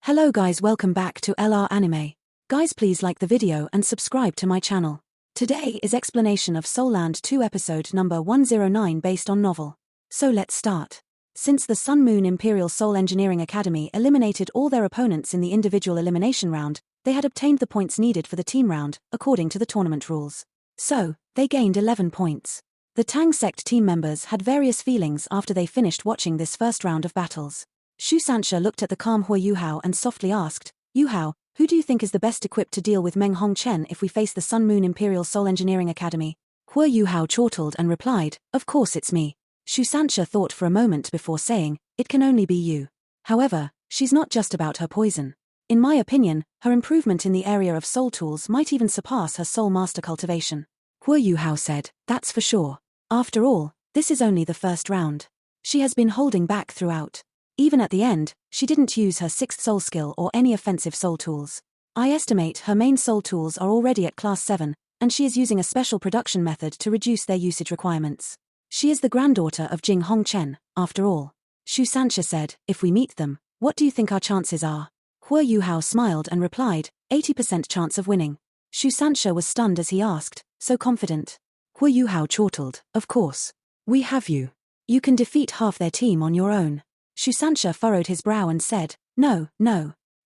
Hello guys, welcome back to LR Anime. Guys, please like the video and subscribe to my channel. Today is explanation of Soul Land 2 episode number 109 based on novel. So let's start. Since the Sun Moon Imperial Soul Engineering Academy eliminated all their opponents in the individual elimination round, they had obtained the points needed for the team round, according to the tournament rules. So, they gained 11 points. The Tang sect team members had various feelings after they finished watching this first round of battles. Shu Sanxia looked at the calm Hua Yuhao and softly asked, Yuhao, who do you think is the best equipped to deal with Meng Hongchen if we face the Sun Moon Imperial Soul Engineering Academy? Hua Yuhao chortled and replied, of course it's me. Shu Sanxia thought for a moment before saying, it can only be you. However, she's not just about her poison. In my opinion, her improvement in the area of soul tools might even surpass her soul master cultivation. Hua Yuhao said, that's for sure. After all, this is only the first round. She has been holding back throughout. Even at the end, she didn't use her 6th soul skill or any offensive soul tools. I estimate her main soul tools are already at class 7, and she is using a special production method to reduce their usage requirements. She is the granddaughter of Jing Hongchen, after all. Shu Sanxia said, if we meet them, what do you think our chances are? Hua Yuhao smiled and replied, 80% chance of winning. Shu Sanxia was stunned as he asked, so confident. Hua Yuhao chortled, of course. We have you. You can defeat half their team on your own. Shu Sanxia furrowed his brow and said, no.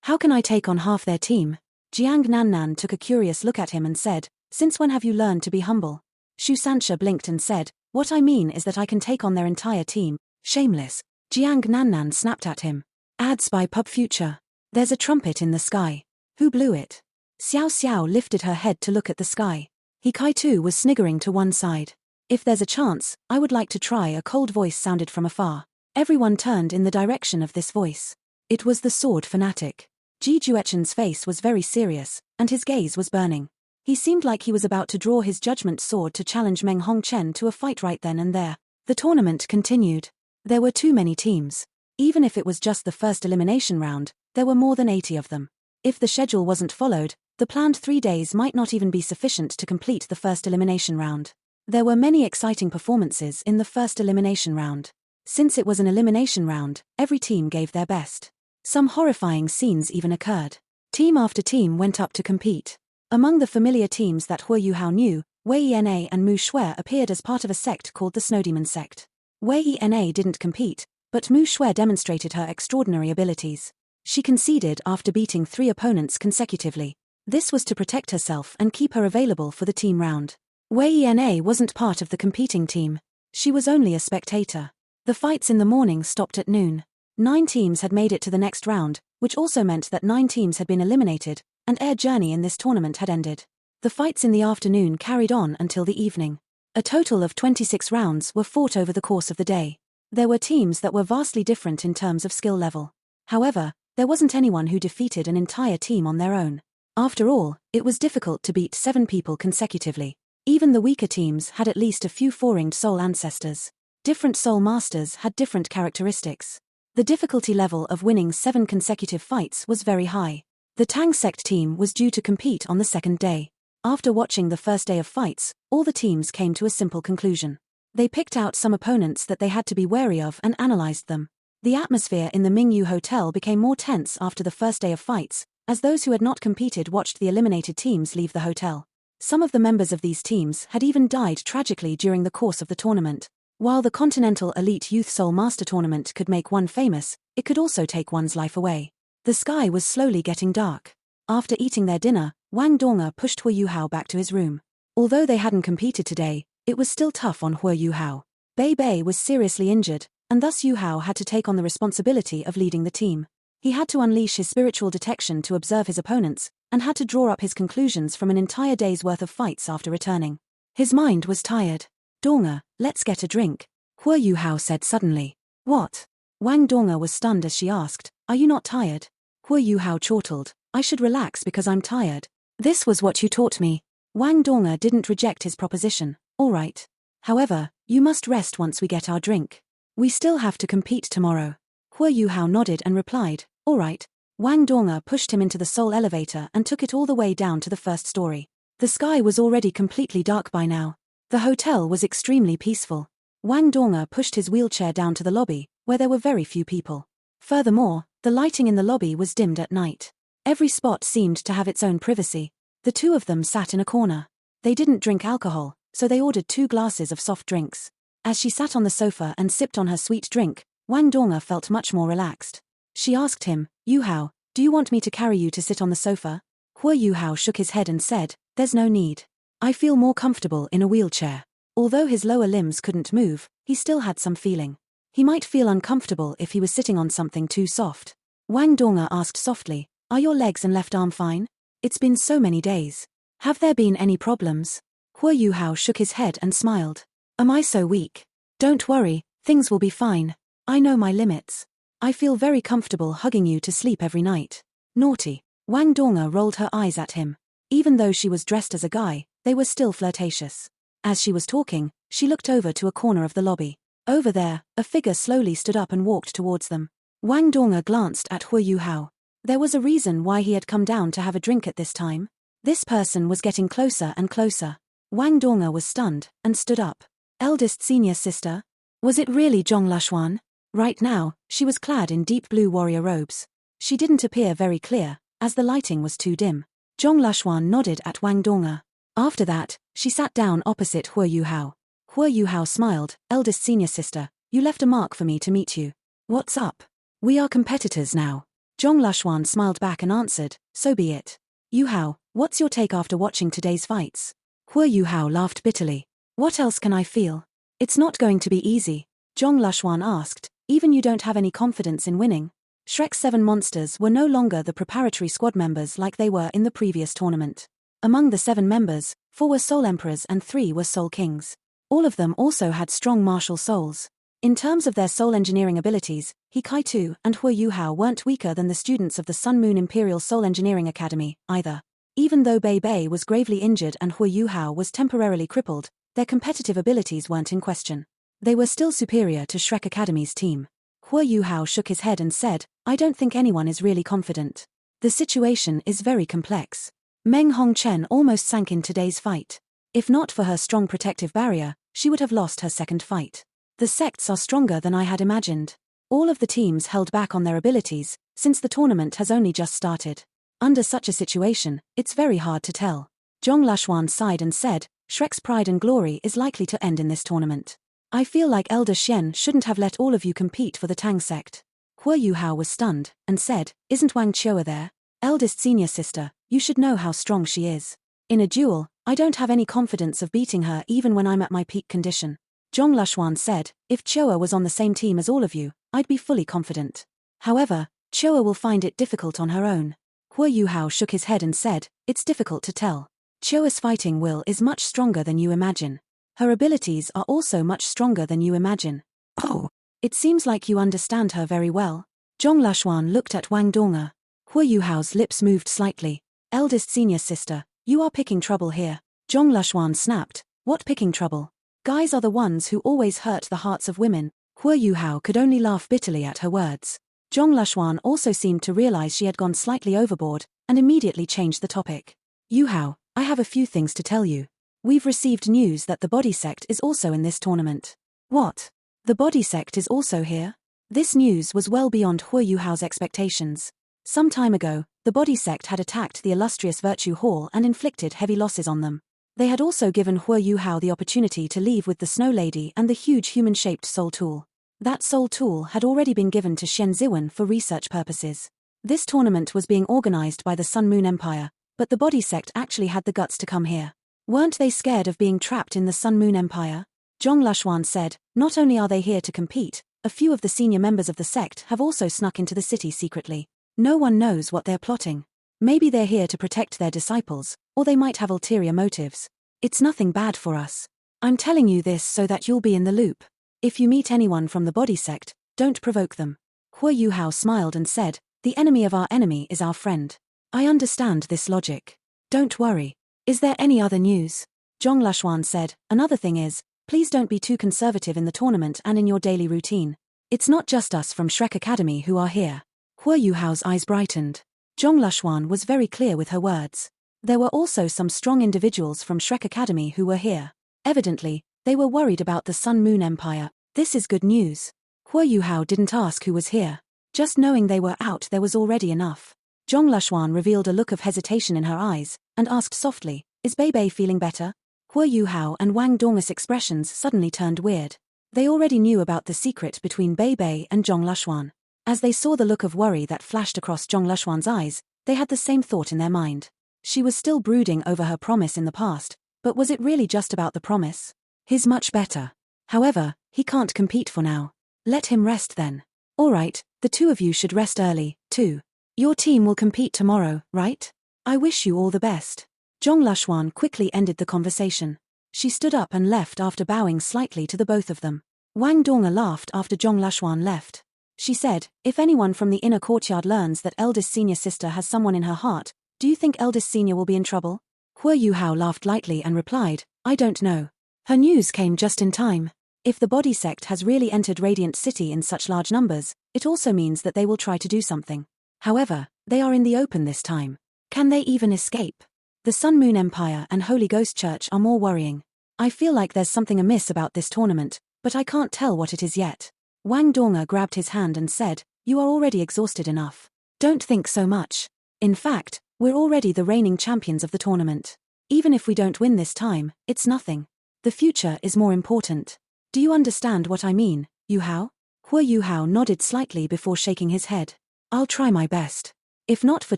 How can I take on half their team? Jiang Nannan took a curious look at him and said, since when have you learned to be humble? Shu Sanxia blinked and said, what I mean is that I can take on their entire team. Shameless. Jiang Nannan snapped at him. Ads by Pub Future. There's a trumpet in the sky. Who blew it? Xiao Xiao lifted her head to look at the sky. He Kai too was sniggering to one side. If there's a chance, I would like to try, a cold voice sounded from afar. Everyone turned in the direction of this voice. It was the sword fanatic. Ji Juechen's face was very serious, and his gaze was burning. He seemed like he was about to draw his judgment sword to challenge Meng Hongchen to a fight right then and there. The tournament continued. There were too many teams. Even if it was just the first elimination round, there were more than 80 of them. If the schedule wasn't followed, the planned 3 days might not even be sufficient to complete the first elimination round. There were many exciting performances in the first elimination round. Since it was an elimination round, every team gave their best. Some horrifying scenes even occurred. Team after team went up to compete. Among the familiar teams that Hua Yuhao knew, Wei Ena and Mu Shui appeared as part of a sect called the Snowdemon sect. Wei Ena didn't compete, but Mu Shui demonstrated her extraordinary abilities. She conceded after beating 3 opponents consecutively. This was to protect herself and keep her available for the team round. Wei Ena wasn't part of the competing team. She was only a spectator. The fights in the morning stopped at noon. 9 teams had made it to the next round, which also meant that 9 teams had been eliminated, and Air Journey in this tournament had ended. The fights in the afternoon carried on until the evening. A total of 26 rounds were fought over the course of the day. There were teams that were vastly different in terms of skill level. However, there wasn't anyone who defeated an entire team on their own. After all, it was difficult to beat 7 people consecutively. Even the weaker teams had at least a few 4-ringed soul ancestors. Different soul masters had different characteristics. The difficulty level of winning 7 consecutive fights was very high. The Tang sect team was due to compete on the second day. After watching the first day of fights, all the teams came to a simple conclusion. They picked out some opponents that they had to be wary of and analyzed them. The atmosphere in the Mingyu Hotel became more tense after the first day of fights, as those who had not competed watched the eliminated teams leave the hotel. Some of the members of these teams had even died tragically during the course of the tournament. While the Continental Elite Youth Soul Master Tournament could make one famous, it could also take one's life away. The sky was slowly getting dark. After eating their dinner, Wang Donga pushed Hua Yuhao back to his room. Although they hadn't competed today, it was still tough on Hua Yuhao. Bei Bei was seriously injured, and thus Yuhao had to take on the responsibility of leading the team. He had to unleash his spiritual detection to observe his opponents, and had to draw up his conclusions from an entire day's worth of fights after returning. His mind was tired. Donga, let's get a drink, Hua Yuhao said suddenly. What? Wang Donga was stunned as she asked, are you not tired? Hua Yuhao chortled, I should relax because I'm tired. This was what you taught me. Wang Donga didn't reject his proposition, all right. However, you must rest once we get our drink. We still have to compete tomorrow. Hua Yuhao nodded and replied, all right. Wang Donga pushed him into the soul elevator and took it all the way down to the first story. The sky was already completely dark by now. The hotel was extremely peaceful. Wang Donga pushed his wheelchair down to the lobby, where there were very few people. Furthermore, The lighting in the lobby was dimmed at night. Every spot seemed to have its own privacy. The two of them sat in a corner. They didn't drink alcohol, so they ordered 2 glasses of soft drinks. As she sat on the sofa and sipped on her sweet drink, Wang Donga felt much more relaxed. She asked him, "Yu Hao, do you want me to carry you to sit on the sofa?" Hua Yu Hao shook his head and said, "There's no need. I feel more comfortable in a wheelchair." Although his lower limbs couldn't move, he still had some feeling. He might feel uncomfortable if he was sitting on something too soft. Wang Donga asked softly, "Are your legs and left arm fine? It's been so many days. Have there been any problems?" Hua Yu Hao shook his head and smiled. "Am I so weak? Don't worry, things will be fine. I know my limits. I feel very comfortable hugging you to sleep every night." Naughty. Wang Donga rolled her eyes at him. Even though she was dressed as a guy, they were still flirtatious. As she was talking, she looked over to a corner of the lobby. Over there, a figure slowly stood up and walked towards them. Wang Donga glanced at Hua Yu Hao. There was a reason why he had come down to have a drink at this time. This person was getting closer and closer. Wang Donga was stunned, and stood up. Eldest senior sister? Was it really Zhong Lashuan? Right now, she was clad in deep blue warrior robes. She didn't appear very clear, as the lighting was too dim. Zhong Lashuan nodded at Wang Donga. After that, she sat down opposite Hua Yu Hao. Hua Yu Hao smiled, "Eldest senior sister, you left a mark for me to meet you. What's up? We are competitors now." Zhong Lashuan smiled back and answered, "So be it. Yu Hao, what's your take after watching today's fights?" Hua Yu Hao laughed bitterly. "What else can I feel? It's not going to be easy." Zhong Lashuan asked, "Even you don't have any confidence in winning?" Shrek's 7 monsters were no longer the preparatory squad members like they were in the previous tournament. Among the 7 members, 4 were Soul Emperors and 3 were Soul Kings. All of them also had strong martial souls. In terms of their soul engineering abilities, He Kai-tu and Hua Yu Hao weren't weaker than the students of the Sun Moon Imperial Soul Engineering Academy, either. Even though Bei Bei was gravely injured and Hua Yu Hao was temporarily crippled, their competitive abilities weren't in question. They were still superior to Shrek Academy's team. Hua Yu Hao shook his head and said, "I don't think anyone is really confident. The situation is very complex. Meng Hongchen almost sank in today's fight. If not for her strong protective barrier, she would have lost her second fight. The sects are stronger than I had imagined. All of the teams held back on their abilities, since the tournament has only just started. Under such a situation, it's very hard to tell." Zhong Lashuan sighed and said, "Shrek's pride and glory is likely to end in this tournament. I feel like Elder Xian shouldn't have let all of you compete for the Tang sect." Hua Yu Hao was stunned, and said, "Isn't Wang Chioa there? Eldest senior sister, you should know how strong she is. In a duel, I don't have any confidence of beating her even when I'm at my peak condition." Zhong Lashuan said, "If Chioa was on the same team as all of you, I'd be fully confident. However, Chioa will find it difficult on her own." Hua Yu Hao shook his head and said, "It's difficult to tell. Chioa's fighting will is much stronger than you imagine. Her abilities are also much stronger than you imagine." "Oh, it seems like you understand her very well." Zhong Lashuan looked at Wang Donga. Hua Yu Hao's lips moved slightly. "Eldest senior sister, you are picking trouble here." Zhong Lashuan snapped, "What picking trouble? Guys are the ones who always hurt the hearts of women." Hua Yu Hao could only laugh bitterly at her words. Zhong Lashuan also seemed to realize she had gone slightly overboard, and immediately changed the topic. "Yu Hao, I have a few things to tell you. We've received news that the body sect is also in this tournament." "What? The body sect is also here?" This news was well beyond Hua Yu Hao's expectations. Some time ago, the body sect had attacked the illustrious Virtue Hall and inflicted heavy losses on them. They had also given Hua Yu Hao the opportunity to leave with the Snow Lady and the huge human-shaped soul tool. That soul tool had already been given to Shen Ziwen for research purposes. This tournament was being organized by the Sun Moon Empire, but the body sect actually had the guts to come here. Weren't they scared of being trapped in the Sun Moon Empire? Zhong Lashuan said, "Not only are they here to compete, a few of the senior members of the sect have also snuck into the city secretly. No one knows what they're plotting. Maybe they're here to protect their disciples, or they might have ulterior motives. It's nothing bad for us. I'm telling you this so that you'll be in the loop. If you meet anyone from the body sect, don't provoke them." Hua Yu Hao smiled and said, "The enemy of our enemy is our friend. I understand this logic. Don't worry. Is there any other news?" Zhong Lashuan said, "Another thing is, please don't be too conservative in the tournament and in your daily routine. It's not just us from Shrek Academy who are here." Hua Yu Hao's eyes brightened. Zhong Lashuan was very clear with her words. There were also some strong individuals from Shrek Academy who were here. Evidently, they were worried about the Sun Moon Empire. This is good news. Hua Yu Hao didn't ask who was here. Just knowing they were out there was already enough. Zhong Lushuan revealed a look of hesitation in her eyes, and asked softly, "Is Bei feeling better?" Hua Yuhao and Wang Dong's expressions suddenly turned weird. They already knew about the secret between Bei and Zhong Lushuan. As they saw the look of worry that flashed across Zhong Lushuan's eyes, they had the same thought in their mind. She was still brooding over her promise in the past, but was it really just about the promise? He's much better. However, he can't compete for now. Let him rest then. Alright, the two of you should rest early, too. Your team will compete tomorrow, right? I wish you all the best. Zhong Lushuan quickly ended the conversation. She stood up and left after bowing slightly to the both of them. Wang Dong laughed after Zhong Lushuan left. She said, "If anyone from the inner courtyard learns that eldest senior sister has someone in her heart, do you think eldest senior will be in trouble?" Hua Yuhao laughed lightly and replied, "I don't know." Her news came just in time. If the body sect has really entered Radiant City in such large numbers, it also means that they will try to do something. However, they are in the open this time. Can they even escape? The Sun Moon Empire and Holy Ghost Church are more worrying. I feel like there's something amiss about this tournament, but I can't tell what it is yet. Wang Dong grabbed his hand and said, "You are already exhausted enough. Don't think so much. In fact, we're already the reigning champions of the tournament. Even if we don't win this time, it's nothing. The future is more important. Do you understand what I mean, Yuhao?" Hua Yuhao nodded slightly before shaking his head. "I'll try my best. If not for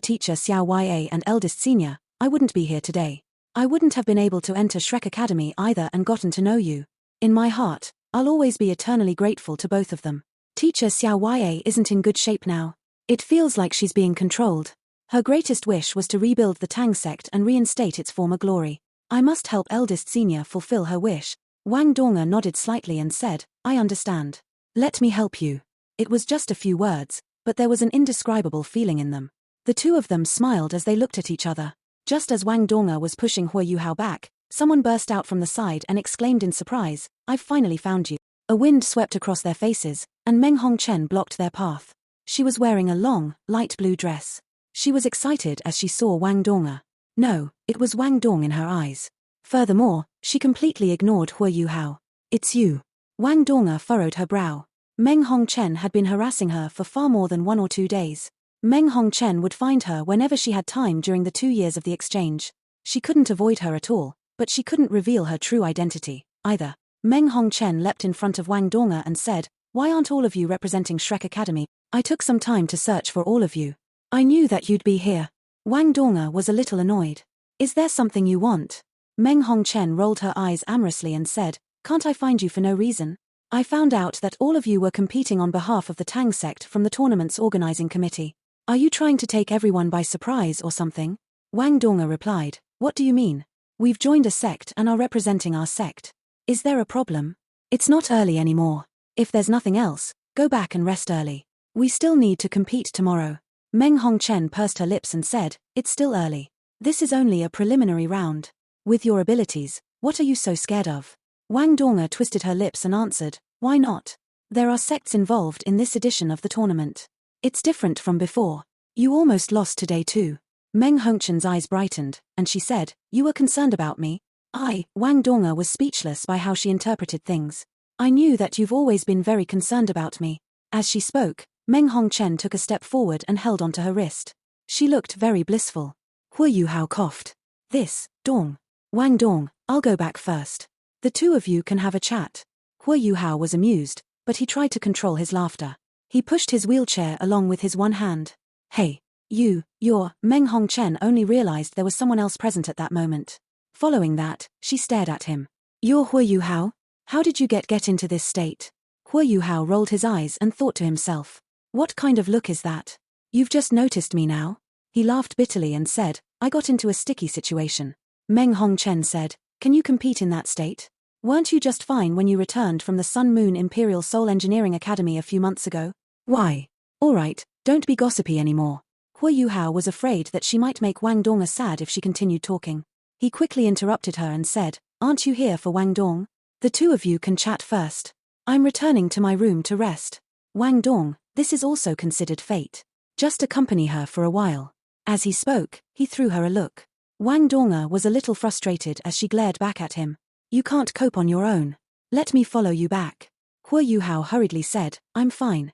teacher Xiao Ya and eldest senior, I wouldn't be here today. I wouldn't have been able to enter Shrek Academy either and gotten to know you. In my heart, I'll always be eternally grateful to both of them. Teacher Xiao Ya isn't in good shape now. It feels like she's being controlled. Her greatest wish was to rebuild the Tang sect and reinstate its former glory. I must help eldest senior fulfill her wish." Wang Dong nodded slightly and said, "I understand. Let me help you." It was just a few words, but there was an indescribable feeling in them. The two of them smiled as they looked at each other. Just as Wang Dong was pushing Hua Yuhao back, someone burst out from the side and exclaimed in surprise, "I've finally found you." A wind swept across their faces, and Meng Hongchen blocked their path. She was wearing a long, light blue dress. She was excited as she saw Wang Dong. No, it was Wang Dong in her eyes. Furthermore, she completely ignored Hua Yuhao. "It's you." Wang Dong furrowed her brow. Meng Hongchen had been harassing her for far more than 1 or 2 days. Meng Hongchen would find her whenever she had time during the 2 years of the exchange. She couldn't avoid her at all, but she couldn't reveal her true identity, either. Meng Hongchen leapt in front of Wang Dong and said, "Why aren't all of you representing Shrek Academy? I took some time to search for all of you. I knew that you'd be here." Wang Dong was a little annoyed. "Is there something you want?" Meng Hongchen rolled her eyes amorously and said, "Can't I find you for no reason? I found out that all of you were competing on behalf of the Tang sect from the tournament's organizing committee. Are you trying to take everyone by surprise or something?" Wang Dong replied, "What do you mean? We've joined a sect and are representing our sect. Is there a problem? It's not early anymore. If there's nothing else, go back and rest early. We still need to compete tomorrow." Meng Hongchen pursed her lips and said, "It's still early. This is only a preliminary round. With your abilities, what are you so scared of?" Wang Dong twisted her lips and answered, "Why not? There are sects involved in this edition of the tournament. It's different from before. You almost lost today too." Meng Hongchen's eyes brightened, and she said, "You were concerned about me?" Wang Dong was speechless by how she interpreted things. "I knew that you've always been very concerned about me." As she spoke, Meng Hongchen took a step forward and held onto her wrist. She looked very blissful. Hua Yuhao coughed. "This, Dong. Wang Dong, I'll go back first. The two of you can have a chat." Hua Yuhao was amused, but he tried to control his laughter. He pushed his wheelchair along with his one hand. "Hey, you're..." Meng Hongchen only realized there was someone else present at that moment. Following that, she stared at him. "You're Hua Yuhao? How did you get into this state?" Hua Yuhao rolled his eyes and thought to himself, "What kind of look is that? You've just noticed me now?" He laughed bitterly and said, "I got into a sticky situation." Meng Hongchen said, "Can you compete in that state? Weren't you just fine when you returned from the Sun Moon Imperial Soul Engineering Academy a few months ago? Why? Alright, don't be gossipy anymore." Hua Yuhao was afraid that she might make Wang Dong sad if she continued talking. He quickly interrupted her and said, "Aren't you here for Wang Dong? The two of you can chat first. I'm returning to my room to rest. Wang Dong, this is also considered fate. Just accompany her for a while." As he spoke, he threw her a look. Wang Dong was a little frustrated as she glared back at him. "You can't cope on your own. Let me follow you back." Hua Yuhao hurriedly said, I'm fine.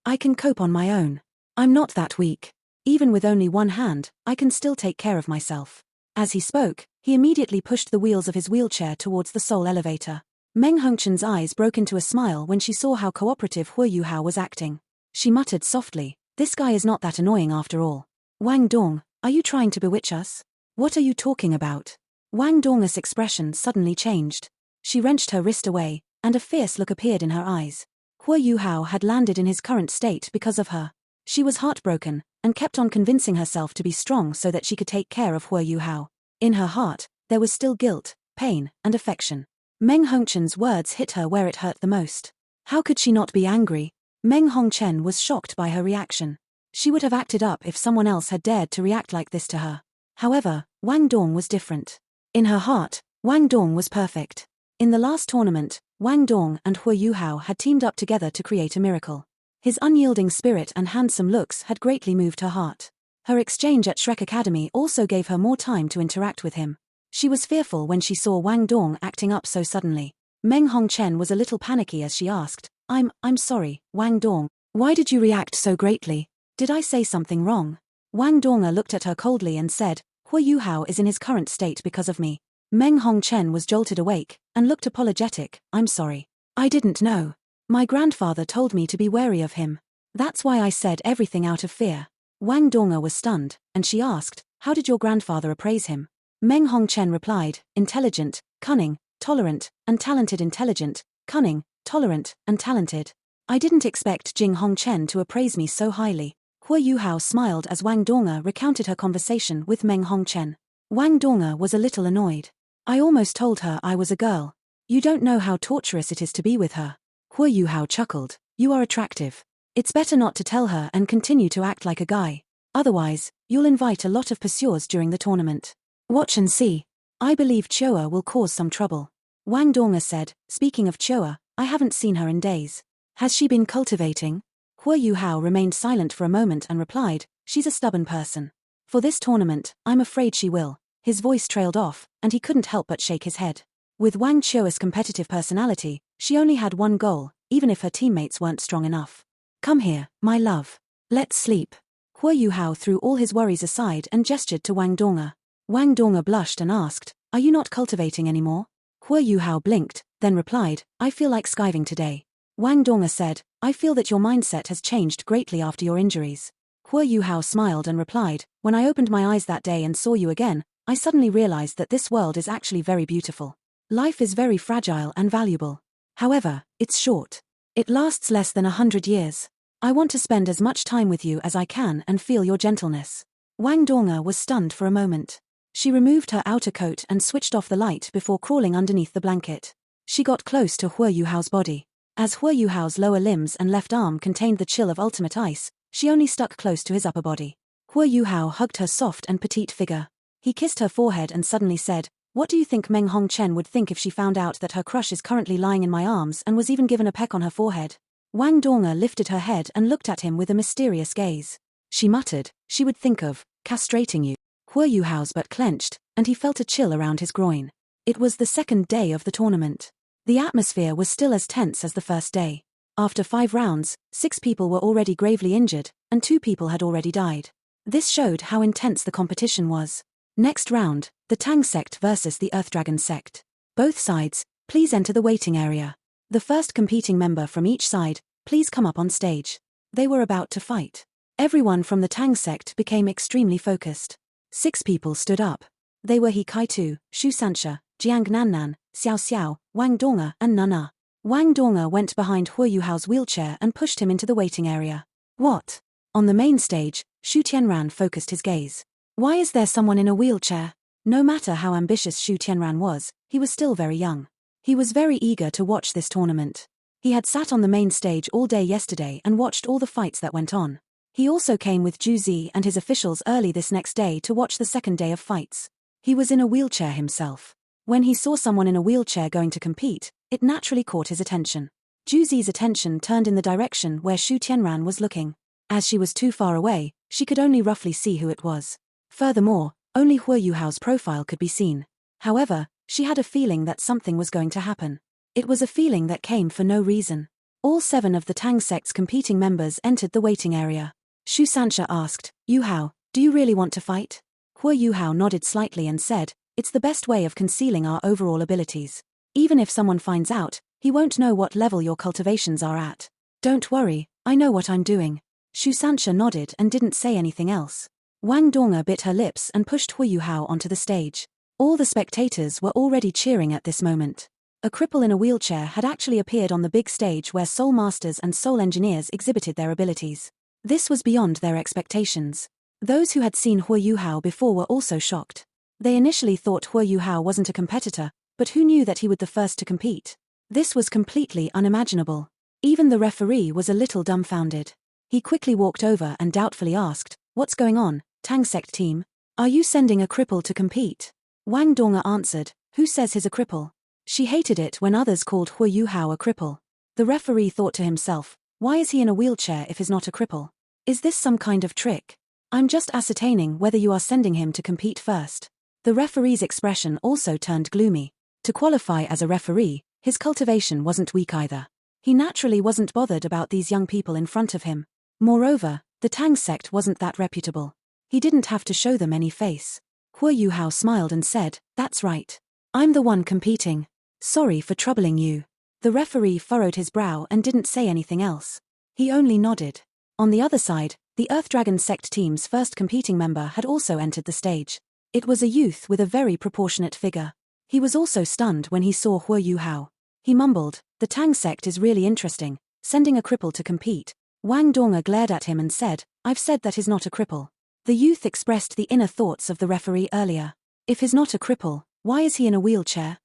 I can cope on my own. I'm not that weak. Even with only one hand, I can still take care of myself. As he spoke, he immediately pushed the wheels of his wheelchair towards the soul elevator. Meng Hongchen's eyes broke into a smile when she saw how cooperative Hu Yuhao was acting. She muttered softly, "This guy is not that annoying after all. Wang Dong, are you trying to bewitch us? What are you talking about?" Wang Dong's expression suddenly changed. She wrenched her wrist away, and a fierce look appeared in her eyes. Hu Yuhao had landed in his current state because of her. She was heartbroken, and kept on convincing herself to be strong so that she could take care of Hu Yuhao. In her heart, there was still guilt, pain, and affection. Meng Hongchen's words hit her where it hurt the most. How could she not be angry? Meng Hongchen was shocked by her reaction. She would have acted up if someone else had dared to react like this to her. However, Wang Dong was different. In her heart, Wang Dong was perfect. In the last tournament, Wang Dong and Hu Yuhao had teamed up together to create a miracle. His unyielding spirit and handsome looks had greatly moved her heart. Her exchange at Shrek Academy also gave her more time to interact with him. She was fearful when she saw Wang Dong acting up so suddenly. Meng Hongchen was a little panicky as she asked, I'm sorry, Wang Dong. Why did you react so greatly? Did I say something wrong?" Wang Dong looked at her coldly and said, "Hu Yuhao is in his current state because of me." Meng Hongchen was jolted awake, and looked apologetic, "I'm sorry. I didn't know. My grandfather told me to be wary of him. That's why I said everything out of fear." Wang Dong was stunned, and she asked, "How did your grandfather appraise him?" Meng Hongchen replied, "Intelligent, cunning, tolerant, and talented. Intelligent, cunning, tolerant, and talented. I didn't expect Jing Hongchen to appraise me so highly." Hu Yuhao smiled as Wang Dong recounted her conversation with Meng Hongchen. Wang Dong was a little annoyed. "I almost told her I was a girl. You don't know how torturous it is to be with her." Hu Yuhao chuckled, "You are attractive. It's better not to tell her and continue to act like a guy. Otherwise, you'll invite a lot of pursuers during the tournament. Watch and see. I believe Choa will cause some trouble." Wang Dong said, "Speaking of Choa, I haven't seen her in days. Has she been cultivating?" Hu Yuhao remained silent for a moment and replied, "She's a stubborn person. For this tournament, I'm afraid she will." His voice trailed off, and he couldn't help but shake his head. With Wang Choa's competitive personality, she only had one goal, even if her teammates weren't strong enough. "Come here, my love. Let's sleep." Hu Yuhao threw all his worries aside and gestured to Wang Dong. Wang Dong blushed and asked, "Are you not cultivating anymore?" Hu Yuhao blinked, then replied, "I feel like skiving today." Wang Dong said, "I feel that your mindset has changed greatly after your injuries." Hu Yuhao smiled and replied, "When I opened my eyes that day and saw you again, I suddenly realized that this world is actually very beautiful. Life is very fragile and valuable. However, it's short. It lasts less than 100 years. I want to spend as much time with you as I can and feel your gentleness." Wang Dong was stunned for a moment. She removed her outer coat and switched off the light before crawling underneath the blanket. She got close to Hu Yuhao's body. As Hu Yuhao's lower limbs and left arm contained the chill of ultimate ice, she only stuck close to his upper body. Hu Yuhao hugged her soft and petite figure. He kissed her forehead and suddenly said, "What do you think Meng Hongchen would think if she found out that her crush is currently lying in my arms and was even given a peck on her forehead?" Wang Dong lifted her head and looked at him with a mysterious gaze. She muttered, "She would think of castrating you." Hu Yuhao's butt clenched, and he felt a chill around his groin. It was the second day of the tournament. The atmosphere was still as tense as the first day. After 5 rounds, 6 people were already gravely injured, and 2 people had already died. This showed how intense the competition was. Next round, the Tang sect versus the Earth Dragon sect. Both sides, please enter the waiting area. The first competing member from each side, please come up on stage. They were about to fight. Everyone from the Tang sect became extremely focused. 6 people stood up. They were He Kai-tu, Shu Sanxia, Jiang Nannan, Xiao Xiao, Wang Dong and Nana. Wang Dong went behind Hu Yuhao's wheelchair and pushed him into the waiting area. "What?" On the main stage, Shu Tianran focused his gaze. "Why is there someone in a wheelchair?" No matter how ambitious Shu Tianran was, he was still very young. He was very eager to watch this tournament. He had sat on the main stage all day yesterday and watched all the fights that went on. He also came with Zhu Zi and his officials early this next day to watch the second day of fights. He was in a wheelchair himself. When he saw someone in a wheelchair going to compete, it naturally caught his attention. Zhu Zi's attention turned in the direction where Shu Tianran was looking. As she was too far away, she could only roughly see who it was. Furthermore, only Hu Yuhao's profile could be seen. However, she had a feeling that something was going to happen. It was a feeling that came for no reason. All 7 of the Tang sect's competing members entered the waiting area. Shu Sanxia asked, Yu Hao, do you really want to fight? Hua Yu Hao nodded slightly and said, it's the best way of concealing our overall abilities. Even if someone finds out, he won't know what level your cultivations are at. Don't worry, I know what I'm doing. Shu Sanxia nodded and didn't say anything else. Wang Donga bit her lips and pushed Hua Yu Hao onto the stage. All the spectators were already cheering at this moment. A cripple in a wheelchair had actually appeared on the big stage where soul masters and soul engineers exhibited their abilities. This was beyond their expectations. Those who had seen Hua Yu Hao before were also shocked. They initially thought Hua Yu Hao wasn't a competitor, but who knew that he would be the first to compete? This was completely unimaginable. Even the referee was a little dumbfounded. He quickly walked over and doubtfully asked, what's going on, Tang sect team? Are you sending a cripple to compete? Wang Donga answered, who says he's a cripple? She hated it when others called Hua Yu Hao a cripple. The referee thought to himself, why is he in a wheelchair if he's not a cripple? Is this some kind of trick? I'm just ascertaining whether you are sending him to compete first. The referee's expression also turned gloomy. To qualify as a referee, his cultivation wasn't weak either. He naturally wasn't bothered about these young people in front of him. Moreover, the Tang sect wasn't that reputable. He didn't have to show them any face. Hua Yu Hao smiled and said, that's right. I'm the one competing. Sorry for troubling you. The referee furrowed his brow and didn't say anything else. He only nodded. On the other side, the Earth Dragon sect team's first competing member had also entered the stage. It was a youth with a very proportionate figure. He was also stunned when he saw Hua Yu Hao. He mumbled, the Tang sect is really interesting, sending a cripple to compete. Wang Donga glared at him and said, I've said that he's not a cripple. The youth expressed the inner thoughts of the referee earlier. If he's not a cripple, why is he in a wheelchair?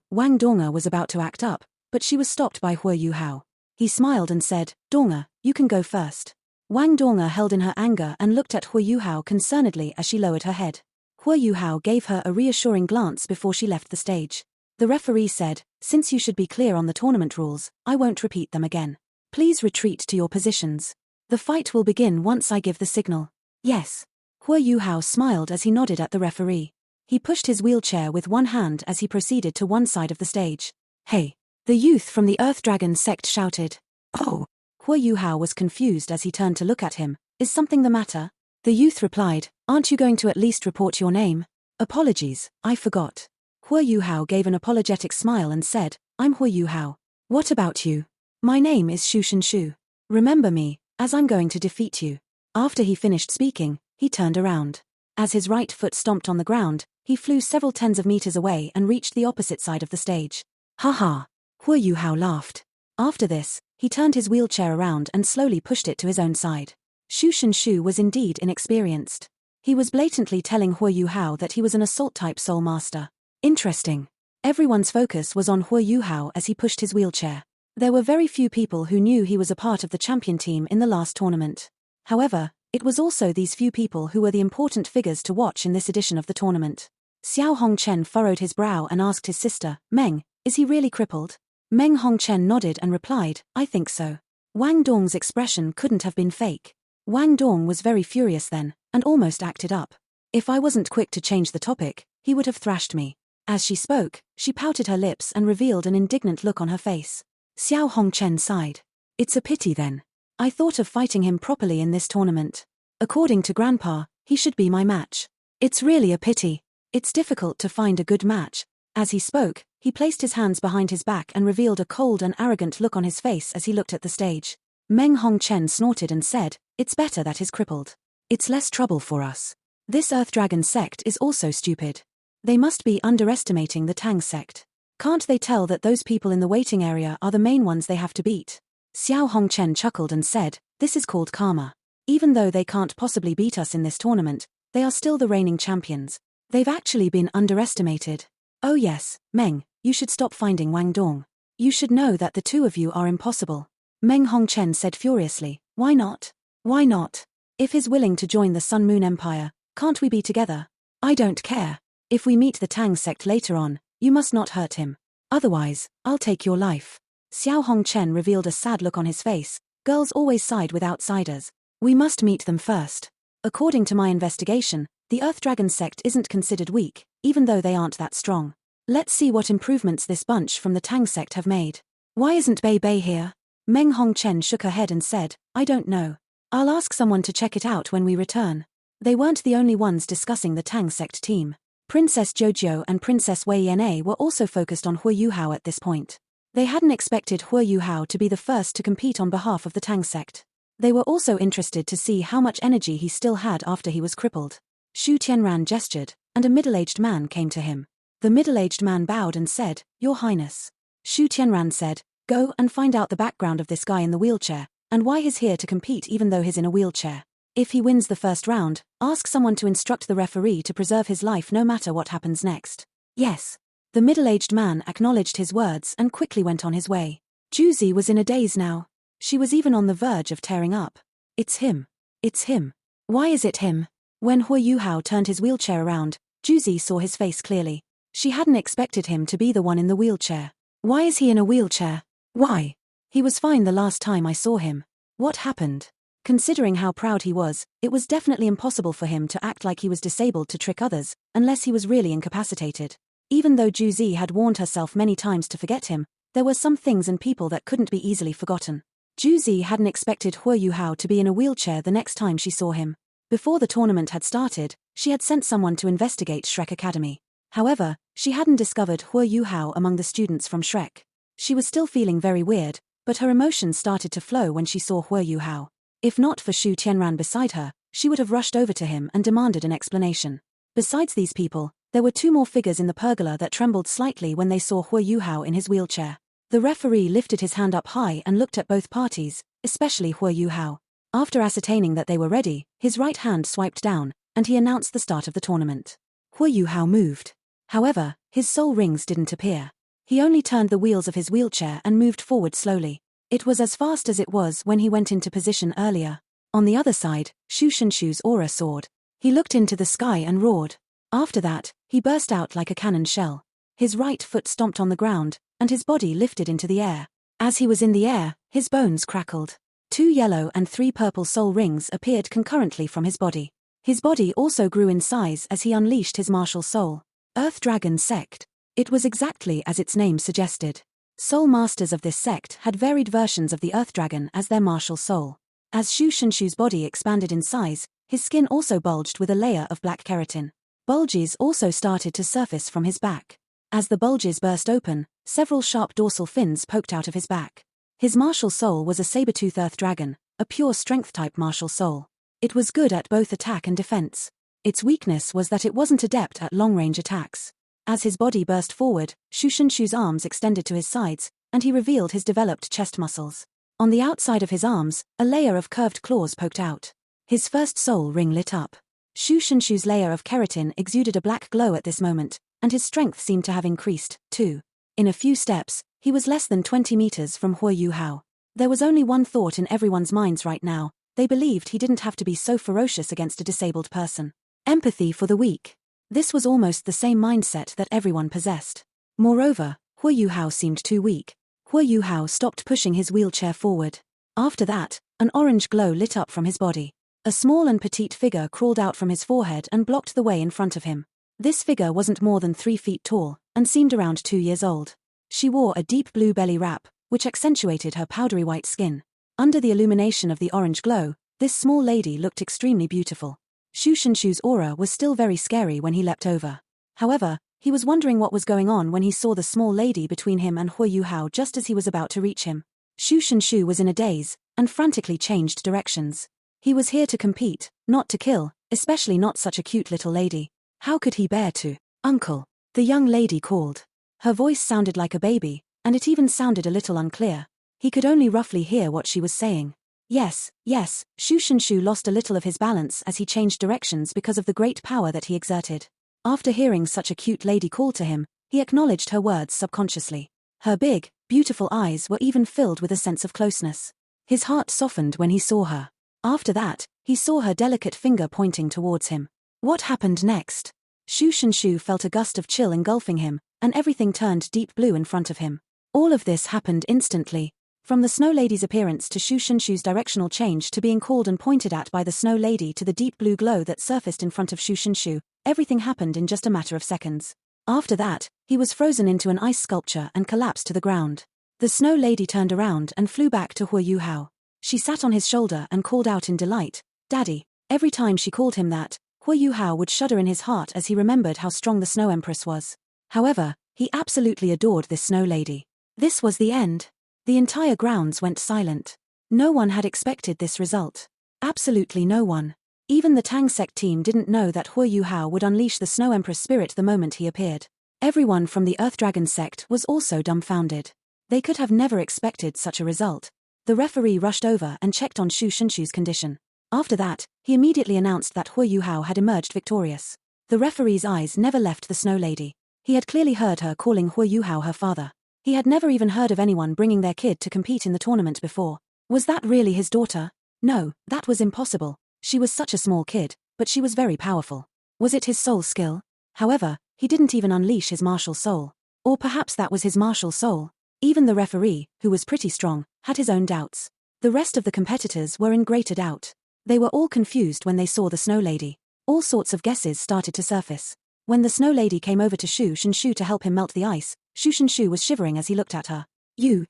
Wang Donga was about to act up, but she was stopped by Hua Yu Hao. He smiled and said, Donga, you can go first. Wang Donga held in her anger and looked at Hua Yu Hao concernedly as she lowered her head. Hua Yu Hao gave her a reassuring glance before she left the stage. The referee said, since you should be clear on the tournament rules, I won't repeat them again. Please retreat to your positions. The fight will begin once I give the signal. Yes. Hua Yu Hao smiled as he nodded at the referee. He pushed his wheelchair with one hand as he proceeded to one side of the stage. Hey! The youth from the Earth Dragon sect shouted. Oh! Hua Yu Hao was confused as he turned to look at him. Is something the matter? The youth replied, aren't you going to at least report your name? Apologies, I forgot. Hua Yu Hao gave an apologetic smile and said, I'm Hua Yu Hao. What about you? My name is Shu Shu. Remember me, as I'm going to defeat you. After he finished speaking, he turned around. As his right foot stomped on the ground, he flew several tens of meters away and reached the opposite side of the stage. Ha ha! Hua Yu Hao laughed. After this, he turned his wheelchair around and slowly pushed it to his own side. Shu Shu was indeed inexperienced. He was blatantly telling Hua Yu Hao that he was an assault-type soul master. Interesting. Everyone's focus was on Hua Yu Hao as he pushed his wheelchair. There were very few people who knew he was a part of the champion team in the last tournament. However, it was also these few people who were the important figures to watch in this edition of the tournament. Xiao Hongchen furrowed his brow and asked his sister, Meng, is he really crippled? Meng Hongchen nodded and replied, I think so. Wang Dong's expression couldn't have been fake. Wang Dong was very furious then, and almost acted up. If I wasn't quick to change the topic, he would have thrashed me. As she spoke, she pouted her lips and revealed an indignant look on her face. Xiao Hongchen sighed. It's a pity then. I thought of fighting him properly in this tournament. According to Grandpa, he should be my match. It's really a pity. It's difficult to find a good match. As he spoke, he placed his hands behind his back and revealed a cold and arrogant look on his face as he looked at the stage. Meng Hongchen snorted and said, it's better that he's crippled. It's less trouble for us. This Earth Dragon sect is also stupid. They must be underestimating the Tang sect. Can't they tell that those people in the waiting area are the main ones they have to beat? Xiao Hongchen chuckled and said, this is called karma. Even though they can't possibly beat us in this tournament, they are still the reigning champions. They've actually been underestimated. Oh yes, Meng, you should stop finding Wang Dong. You should know that the two of you are impossible. Meng Hongchen said furiously, why not? Why not? If he's willing to join the Sun Moon Empire, can't we be together? I don't care. If we meet the Tang sect later on, you must not hurt him. Otherwise, I'll take your life. Xiao Hongchen revealed a sad look on his face. Girls always side with outsiders. We must meet them first. According to my investigation, the Earth Dragon sect isn't considered weak, even though they aren't that strong. Let's see what improvements this bunch from the Tang sect have made. Why isn't Bei Bei here? Meng Hongchen shook her head and said, I don't know. I'll ask someone to check it out when we return. They weren't the only ones discussing the Tang sect team. Princess Jojo and Princess Wei Yan'e were also focused on Hua Yuhao at this point. They hadn't expected Hua Yuhao to be the first to compete on behalf of the Tang sect. They were also interested to see how much energy he still had after he was crippled. Shu Tianran gestured, and a middle-aged man came to him. The middle-aged man bowed and said, Your Highness. Shu Tianran said, Go and find out the background of this guy in the wheelchair, and why he's here to compete even though he's in a wheelchair. If he wins the first round, ask someone to instruct the referee to preserve his life no matter what happens next. Yes. The middle-aged man acknowledged his words and quickly went on his way. Juzi was in a daze now. She was even on the verge of tearing up. It's him. It's him. Why is it him? When Hua Yuhao turned his wheelchair around, Juzi saw his face clearly. She hadn't expected him to be the one in the wheelchair. Why is he in a wheelchair? Why? He was fine the last time I saw him. What happened? Considering how proud he was, it was definitely impossible for him to act like he was disabled to trick others, unless he was really incapacitated. Even though Juzi had warned herself many times to forget him, there were some things and people that couldn't be easily forgotten. Juzi hadn't expected Hua Yuhao to be in a wheelchair the next time she saw him. Before the tournament had started, she had sent someone to investigate Shrek Academy. However, she hadn't discovered Hua Yuhao among the students from Shrek. She was still feeling very weird, but her emotions started to flow when she saw Hua Yuhao. If not for Shu Tianran beside her, she would have rushed over to him and demanded an explanation. Besides these people, there were two more figures in the pergola that trembled slightly when they saw Hua Yuhao in his wheelchair. The referee lifted his hand up high and looked at both parties, especially Hua Yuhao. After ascertaining that they were ready, his right hand swiped down, and he announced the start of the tournament. Hua Yuhao moved. However, his soul rings didn't appear. He only turned the wheels of his wheelchair and moved forward slowly. It was as fast as it was when he went into position earlier. On the other side, Shu Shenshu's aura soared. He looked into the sky and roared. After that, he burst out like a cannon shell. His right foot stomped on the ground, and his body lifted into the air. As he was in the air, his bones crackled. 2 yellow and 3 purple soul rings appeared concurrently from his body. His body also grew in size as he unleashed his martial soul. Earth Dragon Sect. It was exactly as its name suggested. Soul masters of this sect had varied versions of the Earth Dragon as their martial soul. As Shu Shenshu's body expanded in size, his skin also bulged with a layer of black keratin. Bulges also started to surface from his back. As the bulges burst open, several sharp dorsal fins poked out of his back. His martial soul was a saber-tooth Earth Dragon, a pure strength-type martial soul. It was good at both attack and defense. Its weakness was that it wasn't adept at long-range attacks. As his body burst forward, Shu Shenshu's arms extended to his sides, and he revealed his developed chest muscles. On the outside of his arms, a layer of curved claws poked out. His first soul ring lit up. Shu Shenshu's layer of keratin exuded a black glow at this moment, and his strength seemed to have increased, too. In a few steps, he was less than 20 meters from Hua Yuhao. There was only one thought in everyone's minds right now. They believed he didn't have to be so ferocious against a disabled person. Empathy for the weak. This was almost the same mindset that everyone possessed. Moreover, Hua Yuhao seemed too weak. Hua Yuhao stopped pushing his wheelchair forward. After that, an orange glow lit up from his body. A small and petite figure crawled out from his forehead and blocked the way in front of him. This figure wasn't more than 3 feet tall, and seemed around 2 years old. She wore a deep blue belly wrap, which accentuated her powdery white skin. Under the illumination of the orange glow, this small lady looked extremely beautiful. Shu Shenshu's aura was still very scary when he leapt over. However, he was wondering what was going on when he saw the small lady between him and Hua Yuhao just as he was about to reach him. Shu Shenshu was in a daze, and frantically changed directions. He was here to compete, not to kill, especially not such a cute little lady. How could he bear to? Uncle, the young lady called. Her voice sounded like a baby, and it even sounded a little unclear. He could only roughly hear what she was saying. Yes, yes, Shu Shenshu lost a little of his balance as he changed directions because of the great power that he exerted. After hearing such a cute lady call to him, he acknowledged her words subconsciously. Her big, beautiful eyes were even filled with a sense of closeness. His heart softened when he saw her. After that, he saw her delicate finger pointing towards him. What happened next? Shu Shenshu felt a gust of chill engulfing him, and everything turned deep blue in front of him. All of this happened instantly. From the Snow Lady's appearance to Shu Shenshu's directional change to being called and pointed at by the Snow Lady to the deep blue glow that surfaced in front of Shu Shenshu, everything happened in just a matter of seconds. After that, he was frozen into an ice sculpture and collapsed to the ground. The Snow Lady turned around and flew back to Hua Yuhao. She sat on his shoulder and called out in delight, "Daddy." Every time she called him that, Hua Yuhao would shudder in his heart as he remembered how strong the Snow Empress was. However, he absolutely adored this Snow Lady. This was the end. The entire grounds went silent. No one had expected this result. Absolutely no one. Even the Tang sect team didn't know that Hua Yuhao would unleash the Snow Empress spirit the moment he appeared. Everyone from the Earth Dragon sect was also dumbfounded. They could have never expected such a result. The referee rushed over and checked on Shu Shinshu's condition. After that, he immediately announced that Hua Yuhao had emerged victorious. The referee's eyes never left the Snow Lady. He had clearly heard her calling Hua Yuhao her father. He had never even heard of anyone bringing their kid to compete in the tournament before. Was that really his daughter? No, that was impossible. She was such a small kid, but she was very powerful. Was it his soul skill? However, he didn't even unleash his martial soul. Or perhaps that was his martial soul. Even the referee, who was pretty strong, had his own doubts. The rest of the competitors were in greater doubt. They were all confused when they saw the Snow Lady. All sorts of guesses started to surface. When the Snow Lady came over to Shu Shinshu to help him melt the ice, Shu Shinshu was shivering as he looked at her. You.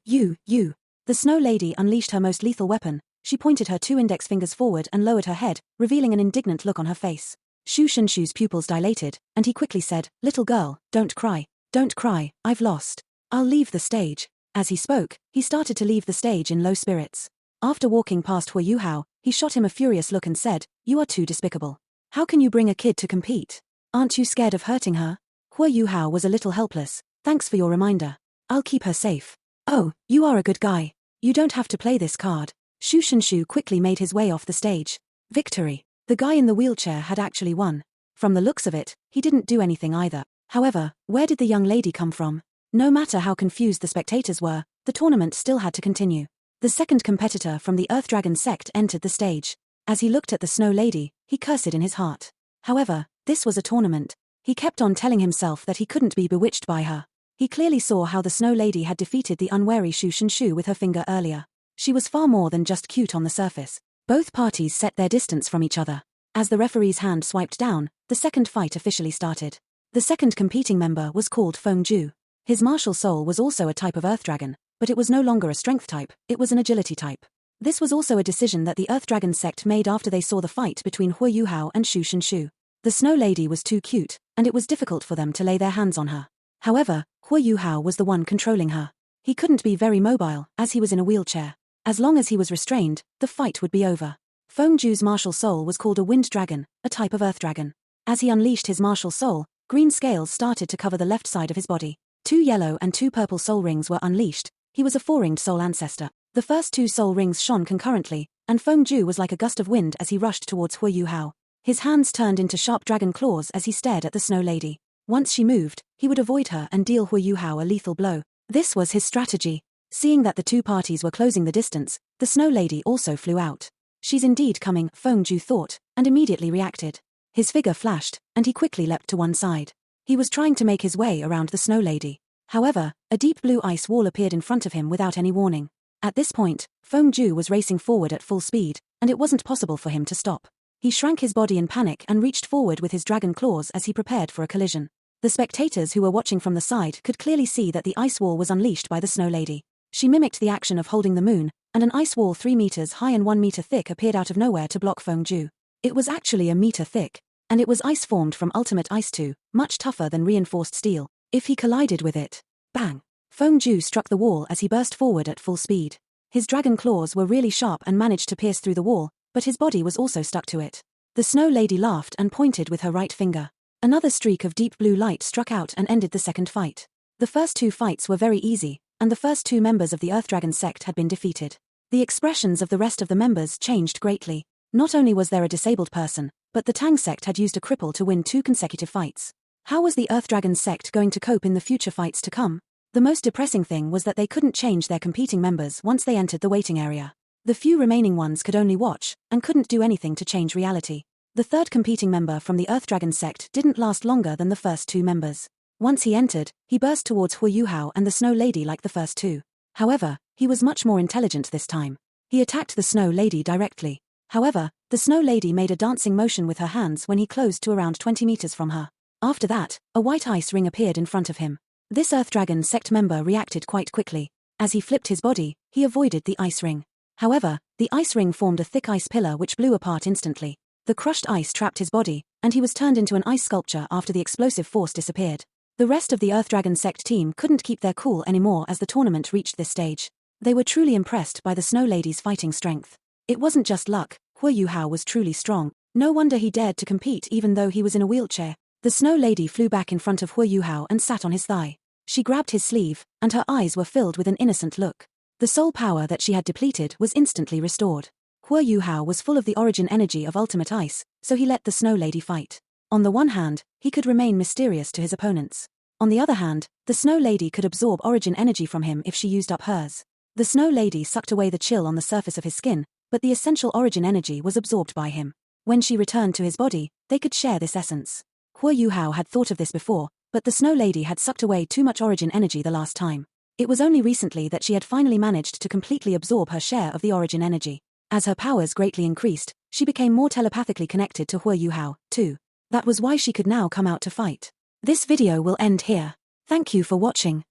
The Snow Lady unleashed her most lethal weapon. She pointed her 2 index fingers forward and lowered her head, revealing an indignant look on her face. Shu Shinshu's pupils dilated, and he quickly said, "Little girl, don't cry. Don't cry, I've lost. I'll leave the stage." As he spoke, he started to leave the stage in low spirits. After walking past Hua Yuhao, he shot him a furious look and said, "You are too despicable. How can you bring a kid to compete? Aren't you scared of hurting her?" Hua Yuhao was a little helpless. "Thanks for your reminder. I'll keep her safe." "Oh, you are a good guy. You don't have to play this card." Shu Shinshu quickly made his way off the stage. Victory. The guy in the wheelchair had actually won. From the looks of it, he didn't do anything either. However, where did the young lady come from? No matter how confused the spectators were, the tournament still had to continue. The second competitor from the Earth Dragon sect entered the stage. As he looked at the Snow Lady, he cursed in his heart. However, this was a tournament. He kept on telling himself that he couldn't be bewitched by her. He clearly saw how the Snow Lady had defeated the unwary Shu Shinshu with her finger earlier. She was far more than just cute on the surface. Both parties set their distance from each other. As the referee's hand swiped down, the second fight officially started. The second competing member was called Feng Ju. His martial soul was also a type of Earth Dragon, but it was no longer a strength type, it was an agility type. This was also a decision that the Earth Dragon sect made after they saw the fight between Hua Yuhao and Shu Shinshu. The Snow Lady was too cute, and it was difficult for them to lay their hands on her. However, Hua Yuhao was the one controlling her. He couldn't be very mobile, as he was in a wheelchair. As long as he was restrained, the fight would be over. Feng Ju's martial soul was called a Wind Dragon, a type of Earth Dragon. As he unleashed his martial soul, green scales started to cover the left side of his body. 2 yellow and 2 purple soul rings were unleashed. He was a 4-ringed soul ancestor. The first 2 soul rings shone concurrently, and Feng Ju was like a gust of wind as he rushed towards Hua Yuhao. His hands turned into sharp dragon claws as he stared at the Snow Lady. Once she moved, he would avoid her and deal Hua Yuhao a lethal blow. This was his strategy. Seeing that the 2 parties were closing the distance, the Snow Lady also flew out. She's indeed coming, Feng Ju thought, and immediately reacted. His figure flashed, and he quickly leapt to one side. He was trying to make his way around the Snow Lady. However, a deep blue ice wall appeared in front of him without any warning. At this point, Feng Ju was racing forward at full speed, and it wasn't possible for him to stop. He shrank his body in panic and reached forward with his dragon claws as he prepared for a collision. The spectators who were watching from the side could clearly see that the ice wall was unleashed by the Snow Lady. She mimicked the action of holding the moon, and an ice wall 3 meters high and 1 meter thick appeared out of nowhere to block Feng Ju. It was actually a meter thick, and it was ice formed from ultimate ice 2, much tougher than reinforced steel. If he collided with it, bang! Feng Ju struck the wall as he burst forward at full speed. His dragon claws were really sharp and managed to pierce through the wall, but his body was also stuck to it. The Snow Lady laughed and pointed with her right finger. Another streak of deep blue light struck out and ended the second fight. The first 2 fights were very easy, and the first 2 members of the Earth Dragon sect had been defeated. The expressions of the rest of the members changed greatly. Not only was there a disabled person, but the Tang sect had used a cripple to win 2 consecutive fights. How was the Earth Dragon sect going to cope in the future fights to come? The most depressing thing was that they couldn't change their competing members once they entered the waiting area. The few remaining ones could only watch, and couldn't do anything to change reality. The third competing member from the Earth Dragon sect didn't last longer than the first 2 members. Once he entered, he burst towards Hua Yuhao and the Snow Lady like the first 2. However, he was much more intelligent this time. He attacked the Snow Lady directly. However, the Snow Lady made a dancing motion with her hands when he closed to around 20 meters from her. After that, a white ice ring appeared in front of him. This Earth Dragon sect member reacted quite quickly. As he flipped his body, he avoided the ice ring. However, the ice ring formed a thick ice pillar which blew apart instantly. The crushed ice trapped his body, and he was turned into an ice sculpture after the explosive force disappeared. The rest of the Earth Dragon Sect team couldn't keep their cool anymore as the tournament reached this stage. They were truly impressed by the Snow Lady's fighting strength. It wasn't just luck, Hua Yuhao was truly strong. No wonder he dared to compete even though he was in a wheelchair. The Snow Lady flew back in front of Hua Yuhao and sat on his thigh. She grabbed his sleeve, and her eyes were filled with an innocent look. The soul power that she had depleted was instantly restored. Hua Yuhao was full of the origin energy of ultimate ice, so he let the Snow Lady fight. On the one hand, he could remain mysterious to his opponents. On the other hand, the Snow Lady could absorb origin energy from him if she used up hers. The Snow Lady sucked away the chill on the surface of his skin, but the essential origin energy was absorbed by him. When she returned to his body, they could share this essence. Hua Yuhao had thought of this before, but the Snow Lady had sucked away too much origin energy the last time. It was only recently that she had finally managed to completely absorb her share of the origin energy. As her powers greatly increased, she became more telepathically connected to Hua Yuhao, too. That was why she could now come out to fight. This video will end here. Thank you for watching.